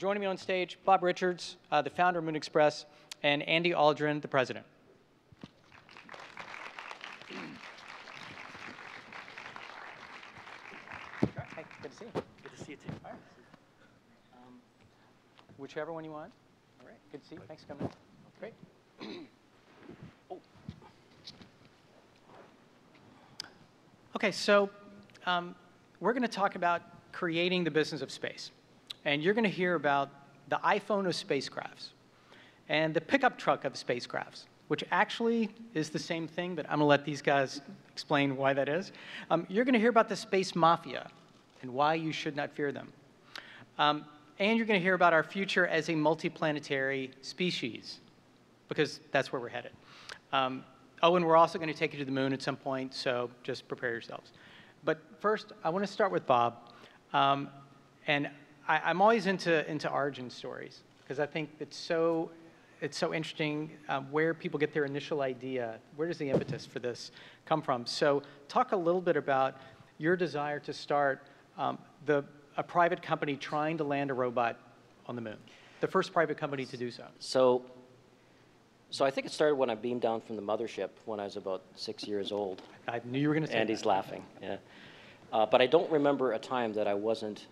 joining me on stage, Bob Richards, the founder of Moon Express, and Andy Aldrin, the president. Hey, good to see you. Good to see you too. All right. Whichever one you want. All right, good to see you. Thanks for coming in. Great. Oh. Okay, so we're going to talk about creating the business of space. And you're going to hear about the iPhone of spacecrafts and the pickup truck of spacecrafts, which actually is the same thing, but I'm going to let these guys explain why that is. You're going to hear about the space mafia and why you should not fear them. And you're going to hear about our future as a multiplanetary species, because that's where we're headed. Oh, and we're also going to take you to the moon at some point, so just prepare yourselves. But first, I want to start with Bob. And I'm always into origin stories, because I think it's so interesting where people get their initial idea. Where does the impetus for this come from? So talk a little bit about your desire to start a private company trying to land a robot on the moon, the first private company to do so. So I think it started when I beamed down from the mothership when I was about 6 years old. I knew you were going to say Andy's that. laughing, yeah. But I don't remember a time that I wasn't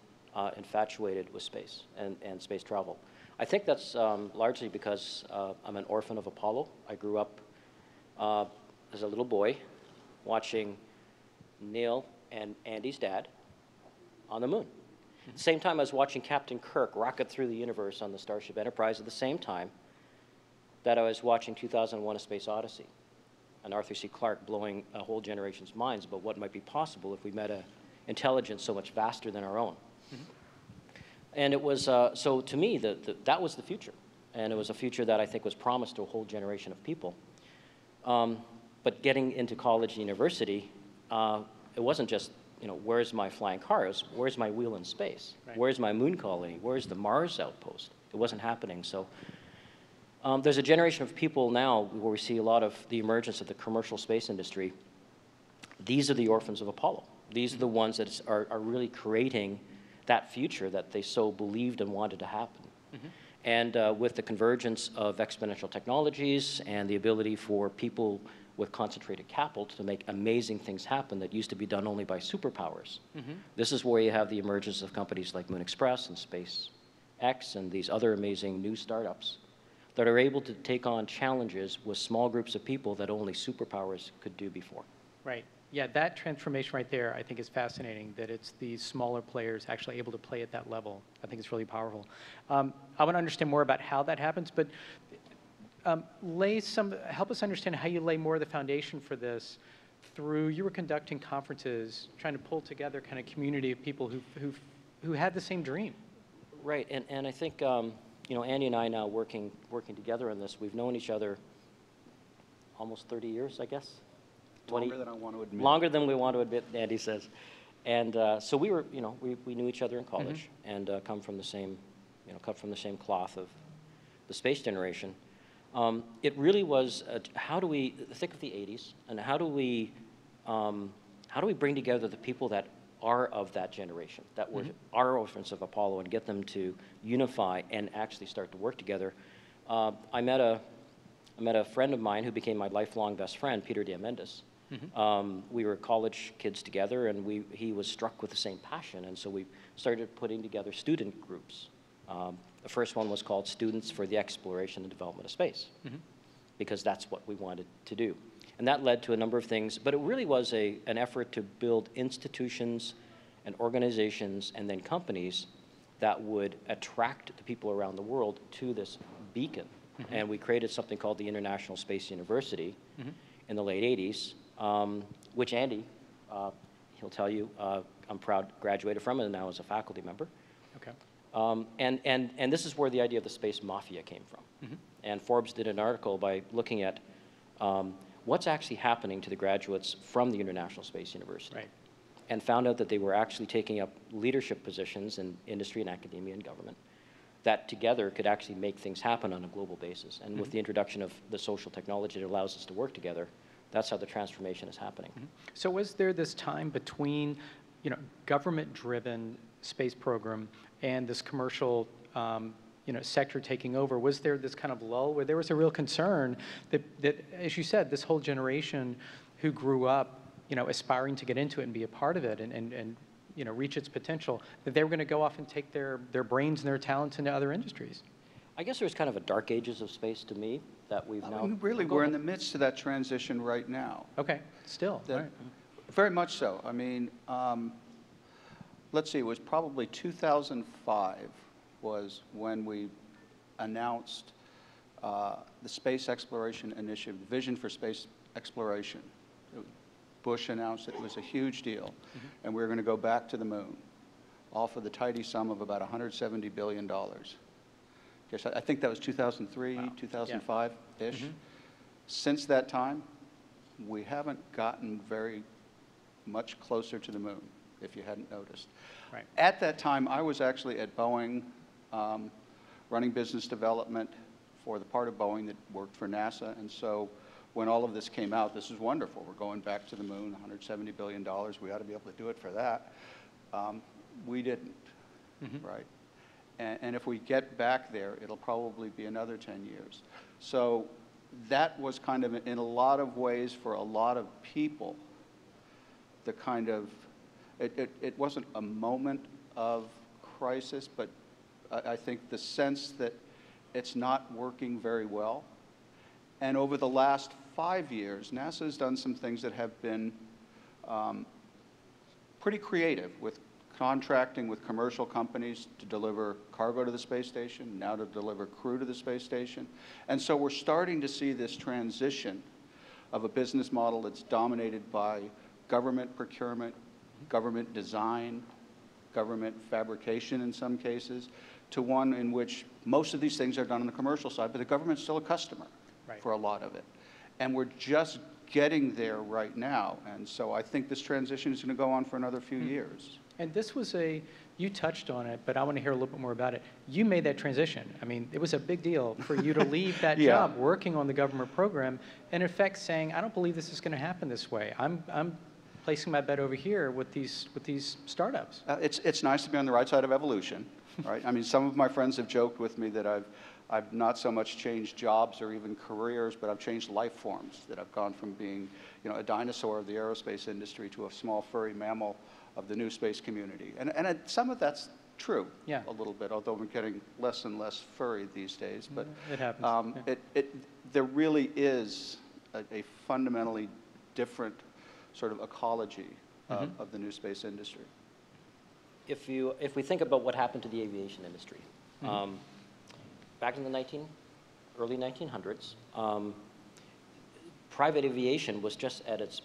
infatuated with space and space travel. I think that's largely because I'm an orphan of Apollo. I grew up as a little boy watching Neil and Andy's dad on the moon. At the same time, I was watching Captain Kirk rocket through the universe on the Starship Enterprise at the same time that I was watching 2001: A Space Odyssey, and Arthur C. Clarke blowing a whole generation's minds about what might be possible if we met an intelligence so much vaster than our own. And it was, so to me, that was the future. And it was a future that I think was promised to a whole generation of people. But getting into college and university, it wasn't just, where's my flying cars? Where's my wheel in space? Right. Where's my moon colony? Where's the Mars outpost? It wasn't happening. So there's a generation of people now where we see a lot of the emergence of the commercial space industry. These are the orphans of Apollo. These are the ones that are really creating that future that they so believed and wanted to happen. And with the convergence of exponential technologies and the ability for people with concentrated capital to make amazing things happen that used to be done only by superpowers. This is where you have the emergence of companies like Moon Express and SpaceX and these other amazing new startups that are able to take on challenges with small groups of people that only superpowers could do before. Right. Yeah, that transformation right there, I think, is fascinating, that it's these smaller players actually able to play at that level. I think it's really powerful. I want to understand more about how that happens, but help us understand how you lay more of the foundation for this through, you were conducting conferences, trying to pull together kind of community of people who had the same dream. Right, and I think, Andy and I now working together on this, we've known each other almost 30 years, I guess. Longer than I want to admit. Longer than we want to admit, Andy says. And so we were, we knew each other in college and come from the same, cut from the same cloth of the space generation. It really was, think of the 80s, and how do we bring together the people that are of that generation, that were our orphans of Apollo, and get them to unify and actually start to work together. I met a friend of mine who became my lifelong best friend, Peter Diamandis. We were college kids together, and he was struck with the same passion, and so we started putting together student groups. The first one was called Students for the Exploration and Development of Space, because that's what we wanted to do. And that led to a number of things, but it really was an effort to build institutions and organizations and then companies that would attract the people around the world to this beacon. And we created something called the International Space University in the late 80s, which Andy, he'll tell you, I'm proud graduated from and now is a faculty member. Okay. And this is where the idea of the space mafia came from. And Forbes did an article by looking at what's actually happening to the graduates from the International Space University. Right. And found out that they were actually taking up leadership positions in industry and academia and government that together could actually make things happen on a global basis. And with the introduction of the social technology that allows us to work together, that's how the transformation is happening. So was there this time between, government-driven space program and this commercial sector taking over, was there this kind of lull where there was a real concern that, as you said, this whole generation who grew up, aspiring to get into it and be a part of it and reach its potential, that they were going to go off and take their brains and their talents into other industries? I guess there's kind of a dark ages of space to me that we've now. Really, we're in the midst of that transition right now. Okay, still. All right. Very much so. I mean, let's see, it was probably 2005 was when we announced the Space Exploration Initiative, the Vision for Space Exploration. Bush announced it was a huge deal, and we were going to go back to the moon, all for the tidy sum of about $170 billion. Yes, I think that was 2003, wow. 2005-ish. Since that time, we haven't gotten very much closer to the moon, if you hadn't noticed. Right. At that time, I was actually at Boeing running business development for the part of Boeing that worked for NASA, and so when all of this came out, this is wonderful. We're going back to the moon, $170 billion. We ought to be able to do it for that. We didn't, right? And if we get back there, it'll probably be another 10 years. So that was kind of, in a lot of ways, for a lot of people, the kind of, it wasn't a moment of crisis, but I think the sense that it's not working very well. And over the last 5 years, NASA has done some things that have been pretty creative, with contracting with commercial companies to deliver cargo to the space station, now to deliver crew to the space station. And so we're starting to see this transition of a business model that's dominated by government procurement, government design, government fabrication in some cases, to one in which most of these things are done on the commercial side, but the government's still a customer. Right. For a lot of it. And we're just getting there right now. And so I think this transition is going to go on for another few years. And this was you touched on it, but I want to hear a little bit more about it. You made that transition. I mean, it was a big deal for you to leave that job working on the government program and in effect saying, I don't believe this is going to happen this way. I'm placing my bet over here with these startups. It's nice to be on the right side of evolution, right? I mean, some of my friends have joked with me that I've not so much changed jobs or even careers, but I've changed life forms, that I've gone from being, a dinosaur of the aerospace industry to a small furry mammal of the new space community. And some of that's true, a little bit, although we're getting less and less furry these days. But it happens. There really is a fundamentally different sort of ecology of the new space industry. If we think about what happened to the aviation industry, back in the early 1900s, private aviation was just at its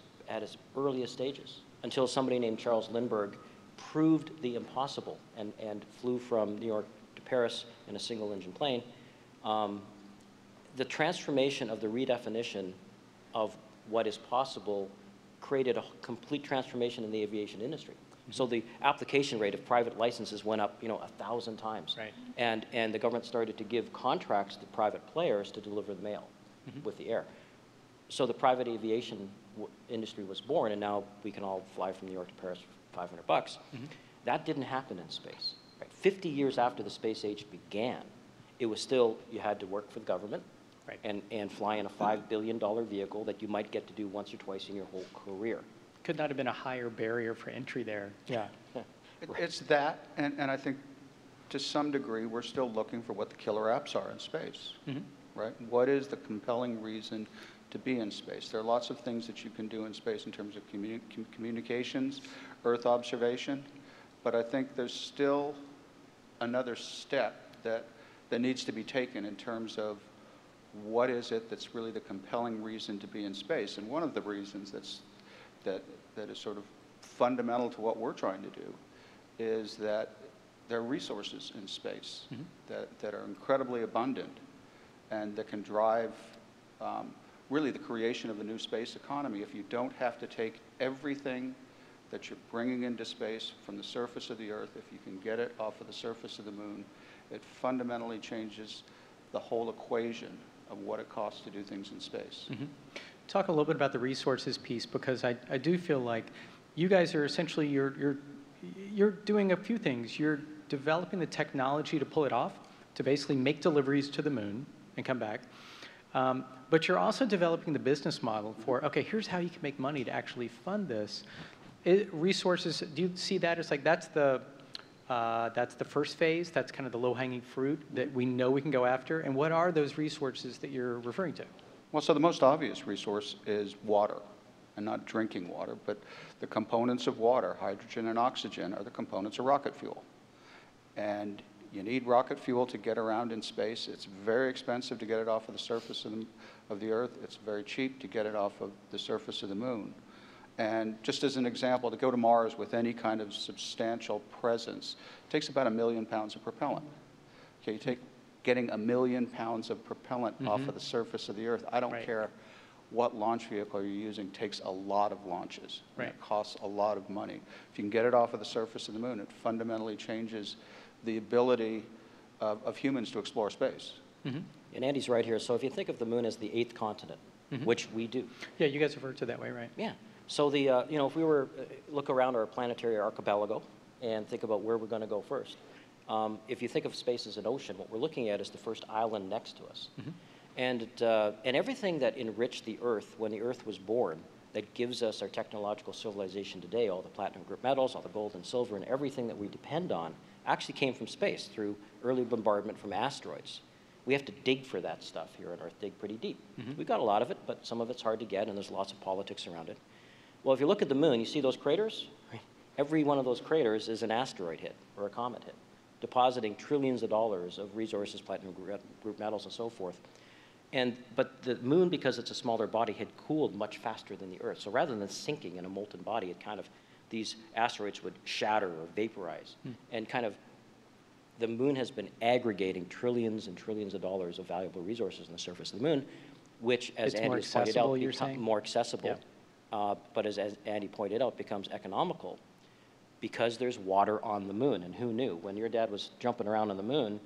earliest stages until somebody named Charles Lindbergh proved the impossible and flew from New York to Paris in a single-engine plane. The transformation of the redefinition of what is possible created a complete transformation in the aviation industry. So the application rate of private licenses went up, 1,000 times. Right. And the government started to give contracts to private players to deliver the mail with the air. So the private aviation industry was born, and now we can all fly from New York to Paris for $500. That didn't happen in space. Right? 50 years after the space age began, it was still, you had to work for the government and fly in a $5 billion vehicle that you might get to do once or twice in your whole career. Could not have been a higher barrier for entry there. Yeah. It's that, and I think to some degree we're still looking for what the killer apps are in space, right? What is the compelling reason to be in space? There are lots of things that you can do in space in terms of communications, Earth observation, but I think there's still another step that needs to be taken in terms of what is it that's really the compelling reason to be in space. And one of the reasons that is sort of fundamental to what we're trying to do is that there are resources in space that are incredibly abundant and that can drive really the creation of a new space economy. If you don't have to take everything that you're bringing into space from the surface of the Earth, if you can get it off of the surface of the moon, it fundamentally changes the whole equation of what it costs to do things in space. Talk a little bit about the resources piece, because I do feel like you guys are essentially, you're doing a few things. You're developing the technology to pull it off, to basically make deliveries to the moon and come back. But you're also developing the business model for, okay, here's how you can make money to actually fund this. Resources, do you see that as like, that's the first phase, that's kind of the low-hanging fruit that we know we can go after? And what are those resources that you're referring to? Well, so the most obvious resource is water, and not drinking water, but the components of water, hydrogen and oxygen, are the components of rocket fuel. And you need rocket fuel to get around in space. It's very expensive to get it off of the surface of the Earth. It's very cheap to get it off of the surface of the moon. And just as an example, to go to Mars with any kind of substantial presence takes about 1 million pounds of propellant. Okay, you take getting 1 million pounds of propellant off of the surface of the Earth. I don't care what launch vehicle you're using, takes a lot of launches. Right. It costs a lot of money. If you can get it off of the surface of the moon, it fundamentally changes the ability of humans to explore space. And Andy's right here. So if you think of the moon as the 8th continent, which we do. Yeah, you guys refer to it that way, right? Yeah. So the, you know, if we were, look around our planetary archipelago and think about where we're going to go first. If you think of space as an ocean, what we're looking at is the first island next to us. And everything that enriched the Earth when the Earth was born, that gives us our technological civilization today, all the platinum group metals, all the gold and silver, and everything that we depend on, actually came from space through early bombardment from asteroids. We have to dig for that stuff here on Earth, dig pretty deep. We've got a lot of it, but some of it's hard to get, and there's lots of politics around it. Well, if you look at the moon, you see those craters? Every one of those craters is an asteroid hit or a comet hit, depositing trillions of dollars of resources, platinum group metals, and so forth. But the moon, because it's a smaller body, had cooled much faster than the Earth. So rather than sinking in a molten body, it kind of, these asteroids would shatter or vaporize. And kind of, the moon has been aggregating trillions and trillions of dollars of valuable resources on the surface of the moon, which, as Andy has pointed out, becomes more accessible. Yeah. But as Andy pointed out, becomes economical because there's water on the moon. And who knew? When your dad was jumping around on the moon,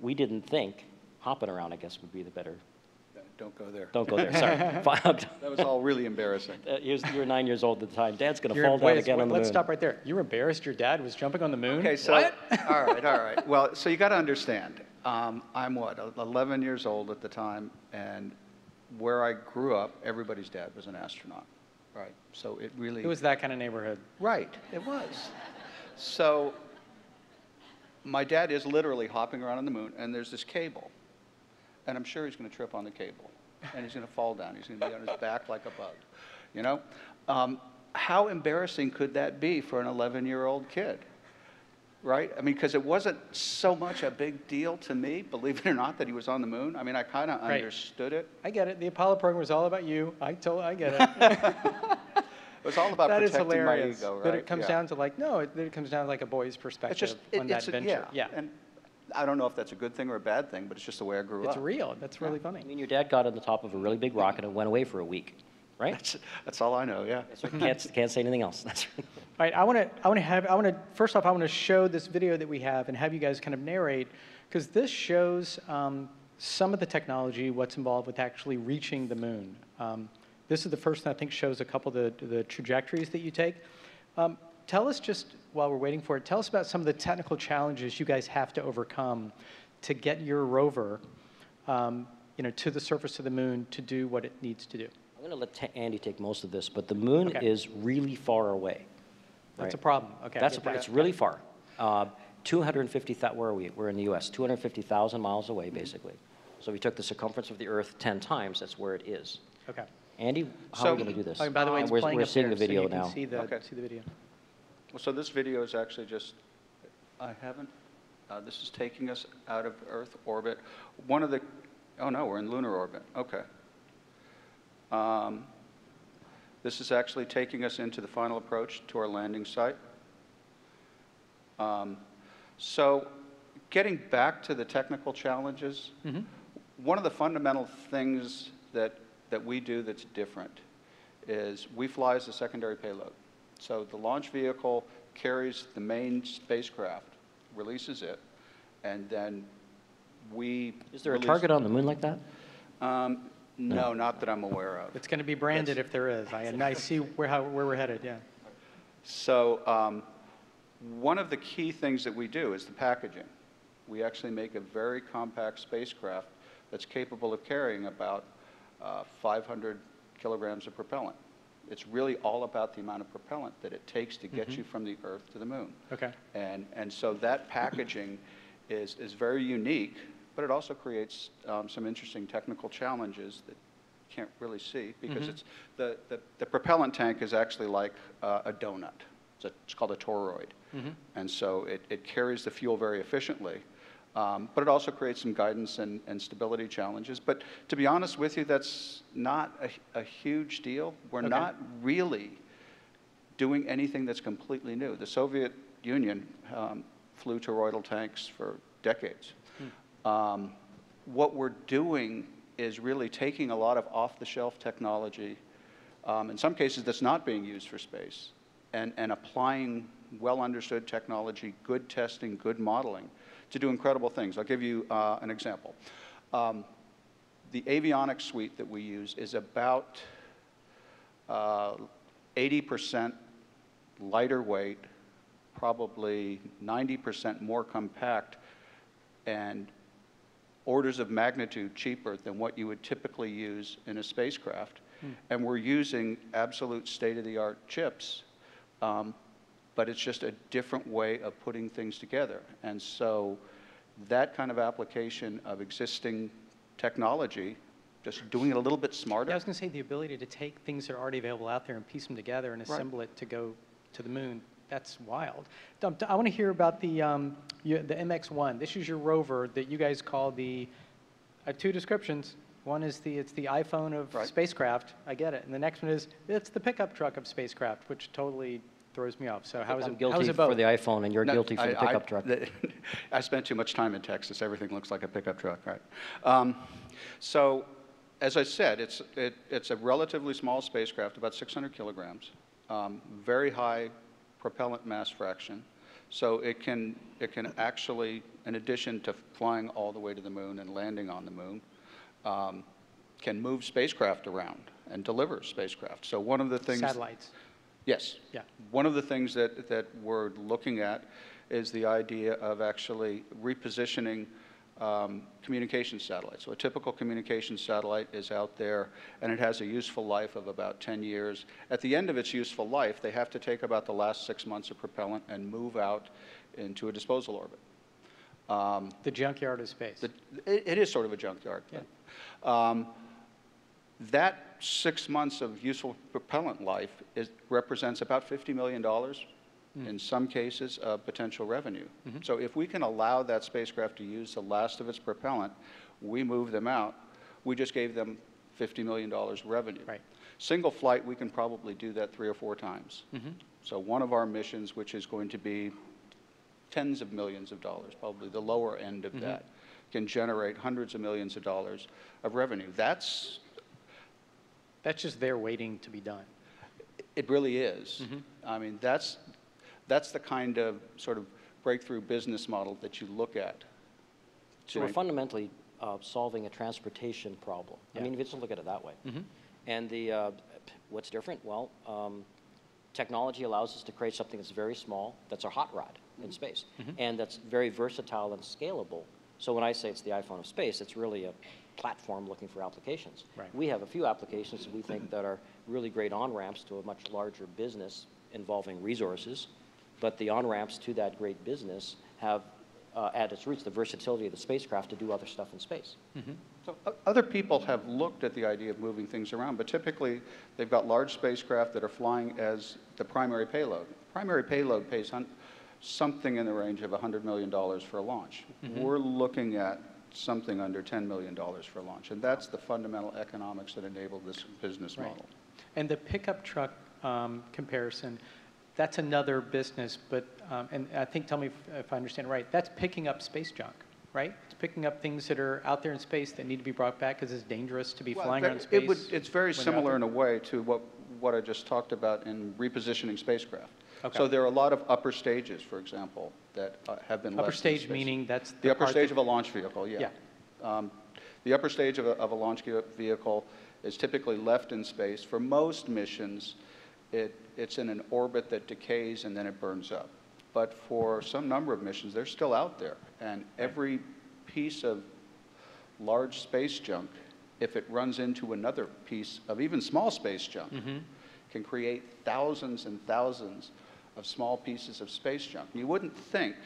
we didn't think, hopping around, I guess, would be the better. Don't go there. Don't go there, sorry. That was all really embarrassing. You were 9 years old at the time. Dad's going to fall down again on the moon. Let's stop right there. You were embarrassed your dad was jumping on the moon? Okay, so, what? all right. Well, so you got to understand, I'm what, 11 years old at the time, and where I grew up, everybody's dad was an astronaut, right? So it really... It was that kind of neighborhood. Right, it was. So my dad is literally hopping around on the moon, and there's this cable, and I'm sure he's going to trip on the cable, and he's going to fall down. He's going to be on his back like a bug, you know? How embarrassing could that be for an 11-year-old kid, right? I mean, because it wasn't so much a big deal to me, believe it or not, that he was on the moon. I mean, I kind of understood it. I get it. The Apollo program was all about you. I get it. It was all about that protecting my ego, right? But it comes down to like, no, it comes down to like a boy's perspective on that venture. Yeah. And I don't know if that's a good thing or a bad thing, but it's just the way I grew up. It's real. That's really funny. I mean, your dad got on the top of a really big rocket and went away for a week, right? That's all I know, yeah. Can't say anything else. That's right. All right, first off, I want to show this video that we have and have you guys kind of narrate, because this shows some of the technology, what's involved with actually reaching the moon. This is the first one I think shows a couple of the trajectories that you take. Tell us just, while we're waiting for it, tell us about some of the technical challenges you guys have to overcome to get your rover to the surface of the moon to do what it needs to do. I'm going to let Andy take most of this, but the moon is really far away. Right? That's a problem. Okay. It's really far. 250,000, where are we? We're in the U.S., 250,000 miles away, basically. So if we took the circumference of the Earth 10 times, that's where it is. Okay. Andy, how are we going to do this? By the way, it's we're seeing the video now. See the video. Well, so this video is actually just, this is taking us out of Earth orbit. Oh no, we're in lunar orbit, okay. This is actually taking us into the final approach to our landing site. So getting back to the technical challenges, one of the fundamental things that we do that's different is we fly as a secondary payload. So the launch vehicle carries the main spacecraft, releases it, and then we... Is there a target on the moon like that? No, not that I'm aware of. It's going to be branded if there is. I see where we're headed, yeah. So One of the key things that we do is the packaging. We actually make a very compact spacecraft that's capable of carrying about 500 kilograms of propellant. It's really all about the amount of propellant that it takes to get you from the Earth to the Moon. Okay. And so that packaging is very unique, but it also creates some interesting technical challenges that you can't really see, because it's the propellant tank is actually like a donut. It's called a toroid. And so it carries the fuel very efficiently. But it also creates some guidance and stability challenges. But to be honest with you, that's not a huge deal. We're not really doing anything that's completely new. The Soviet Union flew toroidal tanks for decades. What we're doing is really taking a lot of off-the-shelf technology, in some cases that's not being used for space, and applying well-understood technology, good testing, good modeling, to do incredible things. I'll give you an example. The avionics suite that we use is about 80% lighter weight, probably 90% more compact, and orders of magnitude cheaper than what you would typically use in a spacecraft. And we're using absolute state-of-the-art chips, but it's just a different way of putting things together. And so that kind of application of existing technology, just doing it a little bit smarter. Yeah, I was going to say, the ability to take things that are already available out there and piece them together and assemble it to go to the Moon, that's wild. I want to hear about the MX-1. This is your rover that you guys call I have two descriptions. One is it's the iPhone of spacecraft. I get it. And the next one is it's the pickup truck of spacecraft, which totally throws me off. So how is it? I'm guilty how is it both? for the iPhone, and you're guilty for the pickup truck. I spent too much time in Texas. Everything looks like a pickup truck, right? So, as I said, it's a relatively small spacecraft, about 600 kilograms, very high propellant mass fraction. So it can actually, in addition to flying all the way to the Moon and landing on the Moon, can move spacecraft around and deliver spacecraft. So one of the things... Satellites. Yes. Yeah. One of the things that we're looking at is the idea of actually repositioning communication satellites. So a typical communication satellite is out there, and it has a useful life of about 10 years. At the end of its useful life, they have to take about the last 6 months of propellant and move out into a disposal orbit. The junkyard of space. It is sort of a junkyard. Yeah. That 6 months of useful propellant life represents about $50 million, in some cases, of potential revenue. So if we can allow that spacecraft to use the last of its propellant, we move them out, we just gave them $50 million revenue. Right. Single flight, we can probably do that 3 or 4 times. So one of our missions, which is going to be tens of millions of dollars, probably the lower end of that, can generate hundreds of millions of dollars of revenue. That's just there waiting to be done. It really is. I mean, that's the kind of sort of breakthrough business model that you look at. So we're fundamentally solving a transportation problem. Yeah. I mean, if you just look at it that way. And what's different? Well, technology allows us to create something that's very small, that's a hot rod in space, and that's very versatile and scalable. So when I say it's the iPhone of space, it's really a platform looking for applications. Right. We have a few applications that we think that are really great on-ramps to a much larger business involving resources, but the on-ramps to that great business have at its roots the versatility of the spacecraft to do other stuff in space. So other people have looked at the idea of moving things around, but typically they've got large spacecraft that are flying as the primary payload. Primary payload pays something in the range of $100 million for a launch. We're looking at something under $10 million for a launch, and that's the fundamental economics that enable this business model. And the pickup truck comparison, that's another business, but, and I think, tell me if I understand right, that's picking up space junk, right? It's picking up things that are out there in space that need to be brought back because it's dangerous to be flying around space. It's very similar in a way to what I just talked about in repositioning spacecraft. Okay. So there are a lot of upper stages, for example, that have been left Upper in stage space. meaning that's the upper part stage that- of a launch vehicle, yeah. The upper stage of a launch vehicle is typically left in space. For most missions, it's in an orbit that decays and then it burns up. But for some number of missions, they're still out there. And every piece of large space junk, if it runs into another piece of even small space junk, can create thousands and thousands of small pieces of space junk. You wouldn't think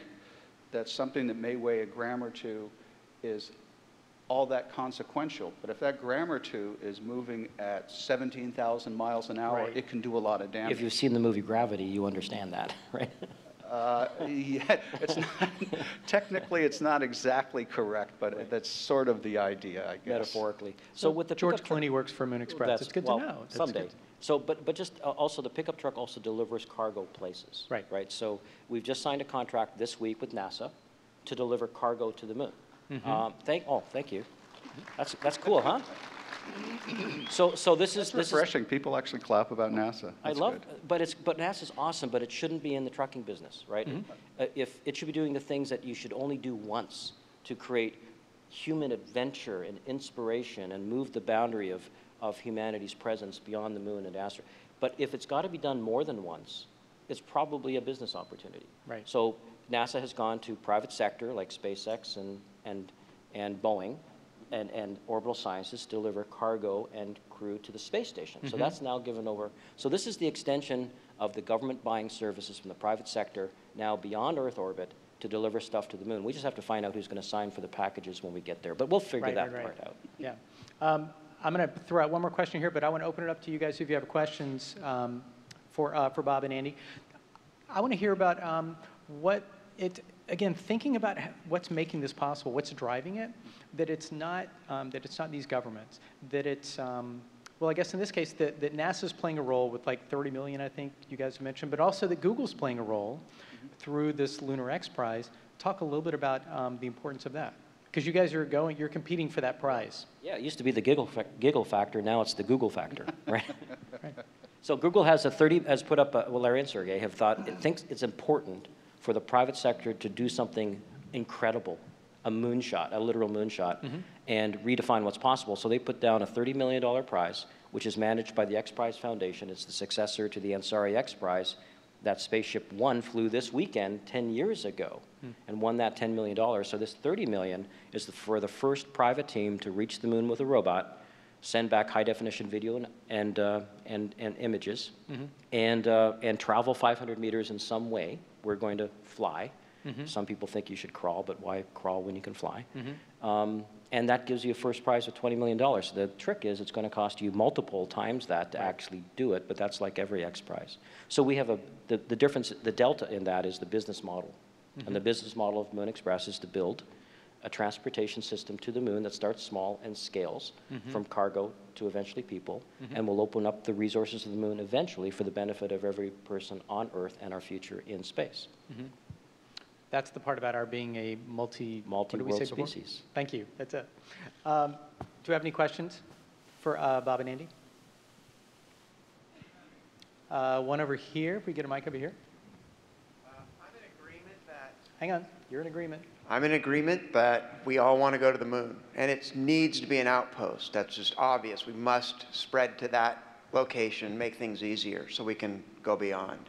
that something that may weigh a gram or two is all that consequential. But if that gram or two is moving at 17,000 miles an hour, it can do a lot of damage. If you've seen the movie Gravity, you understand that, right? Yeah, it's not, technically it's not exactly correct, but that's sort of the idea, I guess. Metaphorically. So with the George Clooney works for Moon Express. It's good to know. That's Someday. good. So, but just also the pickup truck also delivers cargo places. Right. Right. So we've just signed a contract this week with NASA to deliver cargo to the moon. Thank you. That's cool, huh? So this is refreshing. People actually clap about NASA. That's good. but NASA's awesome, but it shouldn't be in the trucking business, right? If it should be doing the things that you should only do once to create human adventure and inspiration and move the boundary of humanity's presence beyond the moon and asteroid. But if it's got to be done more than once, it's probably a business opportunity. Right. So NASA has gone to private sector like SpaceX and Boeing and Orbital Sciences to deliver cargo and crew to the space station. So that's now given over. So this is the extension of the government buying services from the private sector now beyond Earth orbit to deliver stuff to the moon. We just have to find out who's going to sign for the packages when we get there. But we'll figure that part out. Yeah. I'm going to throw out one more question here, but I want to open it up to you guys if you have questions for Bob and Andy. I want to hear about again, thinking about what's making this possible, what's driving it, that it's not these governments, that it's, well, I guess in this case, that NASA's playing a role with like 30 million, I think you guys mentioned, but also that Google's playing a role through this Lunar X Prize. Talk a little bit about the importance of that. Because you guys are you're competing for that prize. Yeah, it used to be the giggle factor, now it's the Google factor, right? So Google has put up, well, Larry and Sergey have thinks it's important for the private sector to do something incredible, a moonshot, a literal moonshot, and redefine what's possible. So they put down a $30 million prize, which is managed by the X Prize Foundation. It's the successor to the Ansari X Prize. That Spaceship One flew this weekend 10 years ago and won that $10 million. So this $30 million is for the first private team to reach the moon with a robot, send back high-definition video and images, and travel 500 meters in some way. We're going to fly. Some people think you should crawl, but why crawl when you can fly? And that gives you a first prize of $20 million. The trick is it's going to cost you multiple times that to actually do it, but that's like every X Prize. So we have the difference, the delta in that is the business model. And the business model of Moon Express is to build a transportation system to the moon that starts small and scales from cargo to eventually people, and will open up the resources of the moon eventually for the benefit of every person on Earth and our future in space. That's the part about our being a multi-world species. Thank you. That's it. Do you have any questions for Bob and Andy? One over here. If we get a mic over here. I'm in agreement that... Hang on. You're in agreement. I'm in agreement that we all want to go to the moon, and it needs to be an outpost. That's just obvious. We must spread to that location, make things easier so we can go beyond.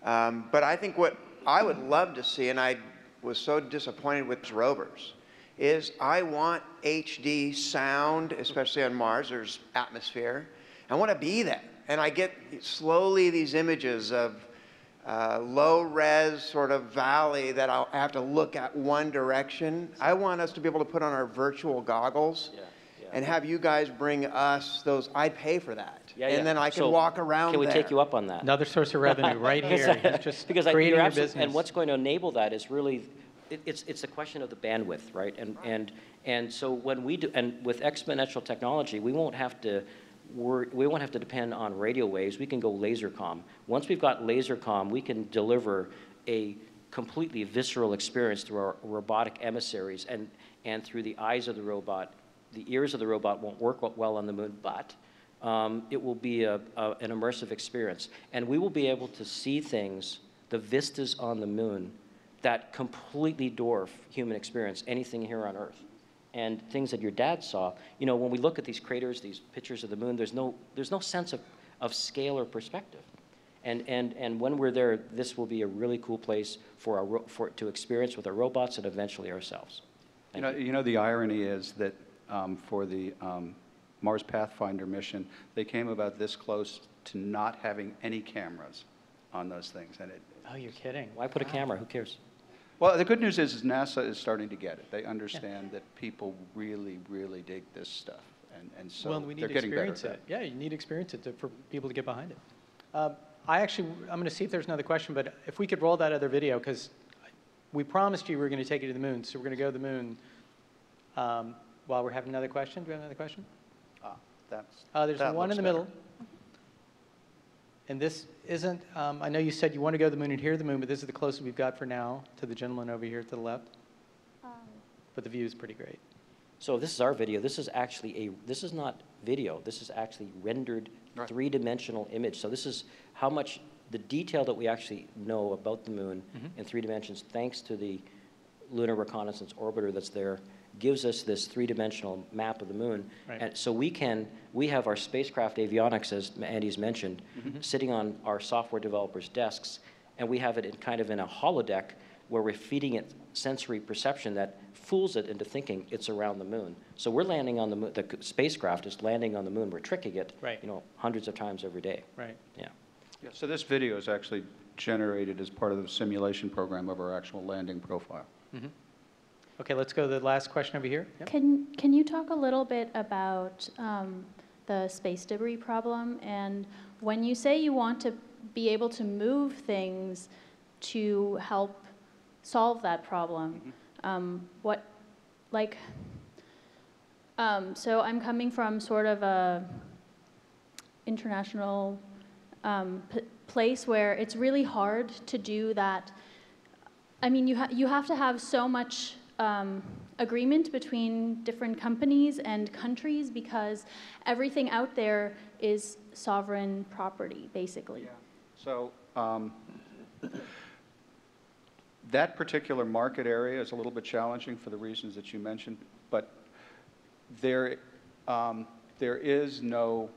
But I think what I would love to see, and I was so disappointed with rovers, is I want HD sound, especially on Mars. There's atmosphere. I want to be there. And I get slowly these images of low-res sort of valley that I have to look at one direction. I want us to be able to put on our virtual goggles and have you guys bring us those. I'd pay for that. And then I can walk around Can we there. take you up on that? Another source of revenue right here. Just because creating your business. business. And what's going to enable that is really, it's a question of the bandwidth, right? And so when we do, and with exponential technology, we won't have to depend on radio waves. We can go laser comm. Once we've got laser comm, we can deliver a completely visceral experience through our robotic emissaries and through the eyes of the robot. The ears of the robot won't work well on the moon, but it will be an immersive experience. And we will be able to see things, the vistas on the moon, that completely dwarf human experience, anything here on Earth. And things that your dad saw, you know, when we look at these craters, these pictures of the moon, there's no sense of scale or perspective. And when we're there, this will be a really cool place to experience with our robots and eventually ourselves. You know, the irony is that for the Mars Pathfinder mission, they came about this close to not having any cameras on those things. And Oh, you're kidding. Why put a camera? Who cares? well, the good news is NASA is starting to get it. They understand that people really, really dig this stuff. And so Well, we need they're to getting better at experience that. it. Yeah, you need to experience it for people to get behind it. I'm going to see if there's another question, but if we could roll that other video, because we promised you we were going to take you to the moon, so we're going to go to the moon while we're having another question. Do we have another question? There's that one looks in the middle. And this isn't, I know you said you want to go to the moon and hear the moon, but this is the closest we've got for now to the gentleman over here to the left. But the view is pretty great. So this is our video. This is actually this is not video. This is actually rendered three-dimensional image. So this is how much the detail that we actually know about the moon in 3 dimensions, thanks to the Lunar Reconnaissance Orbiter that's there, gives us this three-dimensional map of the moon. Right. And so we have our spacecraft avionics, as Andy's mentioned, sitting on our software developers' desks, and we have it in a holodeck where we're feeding it sensory perception that fools it into thinking it's around the moon. So we're landing on the moon. The spacecraft is landing on the moon. We're tricking it, hundreds of times every day. Right. Yeah. Yeah, so this video is actually generated as part of the simulation program of our actual landing profile. Okay, let's go to the last question over here. Yep. Can you talk a little bit about the space debris problem? And when you say you want to be able to move things to help solve that problem, so I'm coming from sort of a international place where it's really hard to do that. I mean, you have to have so much agreement between different companies and countries because everything out there is sovereign property, basically. Yeah. So that particular market area is a little bit challenging for the reasons that you mentioned, but there is no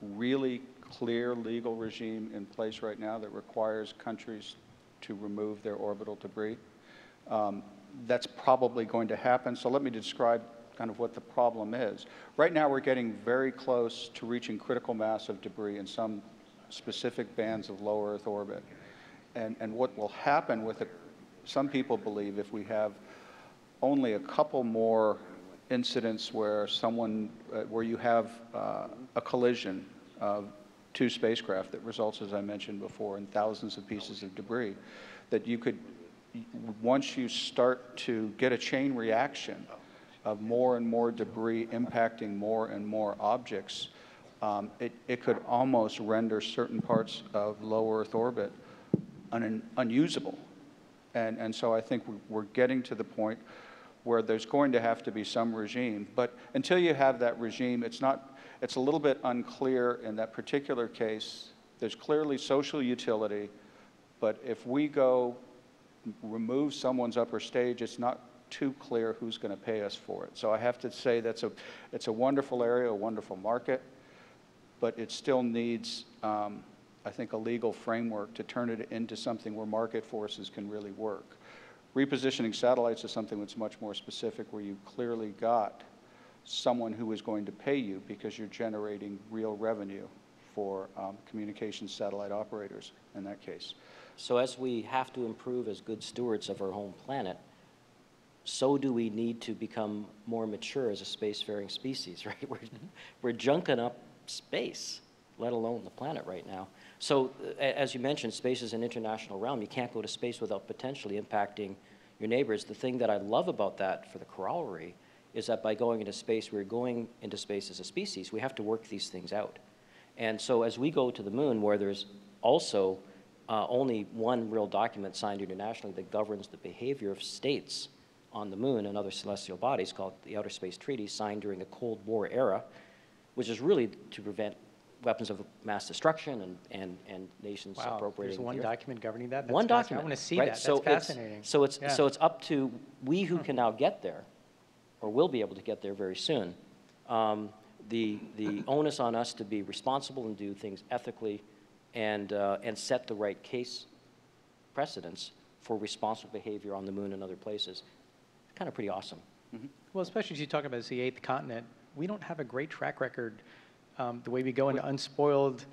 really clear legal regime in place right now that requires countries to remove their orbital debris. That's probably going to happen, so let me describe kind of what the problem is. Right now we're getting very close to reaching critical mass of debris in some specific bands of low Earth orbit. And what will happen with it, some people believe if we have only a couple more incidents where where you have a collision of 2 spacecraft that results, as I mentioned before, in thousands of pieces of debris, that you could, once you start to get a chain reaction of more and more debris impacting more and more objects, it could almost render certain parts of low Earth orbit unusable. And so I think we're getting to the point where there's going to have to be some regime. But until you have that regime, it's a little bit unclear in that particular case. There's clearly social utility, but if we go remove someone's upper stage, it's not too clear who's going to pay us for it. So I have to say it's a wonderful area, a wonderful market, but it still needs, I think, a legal framework to turn it into something where market forces can really work. Repositioning satellites is something that's much more specific, where you clearly got someone who is going to pay you because you're generating real revenue for communications satellite operators in that case. So as we have to improve as good stewards of our home planet, so do we need to become more mature as a spacefaring species, right? We're junking up space, let alone the planet right now. So as you mentioned, space is an international realm. You can't go to space without potentially impacting your neighbors. The thing that I love about that for the corollary is that by going into space, we're going into space as a species. We have to work these things out. And so as we go to the moon, where there's also only one real document signed internationally that governs the behavior of states on the moon and other celestial bodies, called the Outer Space Treaty, signed during the Cold War era, which is really to prevent weapons of mass destruction and nations appropriating. There's one document governing that? That's one document. I want to see right? that. That's so fascinating. So it's up to we who can now get there, or will be able to get there very soon. The onus on us to be responsible and do things ethically and set the right case precedents for responsible behavior on the moon and other places. Kind of pretty awesome. Well, especially as you talk about it's the 8th continent, we don't have a great track record the way we go into unspoiled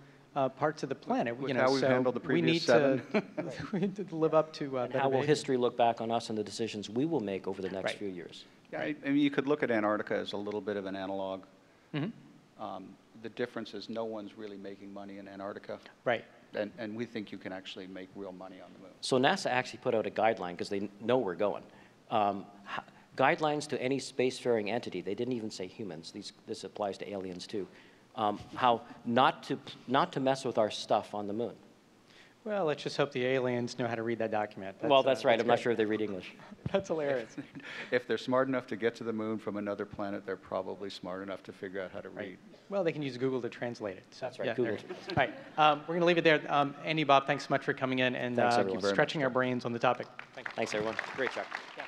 parts of the planet. With how we've handled the previous 7. We need to live up to And better how will behavior. history look back on us and the decisions we will make over the next Right. few years? Yeah, I mean, you could look at Antarctica as a little bit of an analog. Mhm. The difference is no one's really making money in Antarctica, Right. and we think you can actually make real money on the moon. So NASA actually put out a guideline because they know we're going. Guidelines to any spacefaring entity. They didn't even say humans. This applies to aliens too. How not to mess with our stuff on the moon. Well, let's just hope the aliens know how to read that document. Well, that's right. I'm not great. sure if they read English. That's hilarious. If they're smart enough to get to the moon from another planet, they're probably smart enough to figure out how to read. Well, they can use Google to translate it. So, That's right, yeah, Google. All right, we're going to leave it there. Andy, Bob, thanks so much for coming in and Thanks, everyone. stretching our brains on the topic. Thank you. Thanks, everyone. Great job. Yeah.